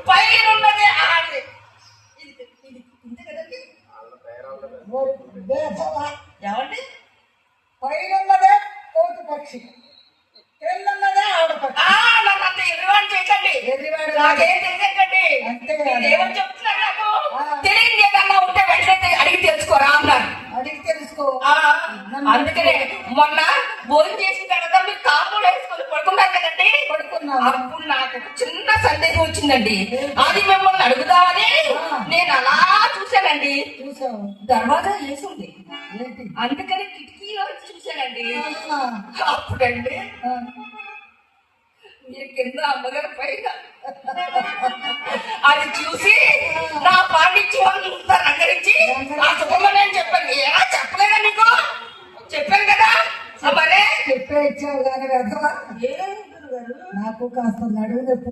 పైన ఉన్నదే ఆడది. ఇంతే కదండి. ఏమండి? పైన ఉన్నదే కోతి పక్షి, తెల్లన్నదే ఆడపక్షి. నన్ను అంత ఎర్రివాడు చేయకండి, నాకేం తెలియకండి. ఏమని చెప్తున్నారు నాకు? తెలియదు ఏదన్నా ఉంటే వెంటనే అడిగి తెలుసుకోరా అన్నారు. అడిగి తెలుసుకో. అందుకనే మొన్న భోజనం చేసిన తర్వాత మీరు కాపులు వేసుకొని పడుకున్నారు కదండి. అప్పుడు నాకు చిన్న సందేహం వచ్చిందండి. అది మిమ్మల్ని అడుగుదామని నేను అలా చూశానండి. దర్వాజా వేసింది, అందుకని కిటికీలో చూశానండి. అప్పుడండి మీరు కింద అమ్మగారు పైన అది చూసి నా పాండిత్యం అంతా రంగరించి ఆ సుఖంలో నేను చెప్పాను. ఎలా చెప్పలేదా నీకు? చెప్పాను కదా. మరే చెప్పే ఇచ్చావు కానీ నాకు కాస్త నడువు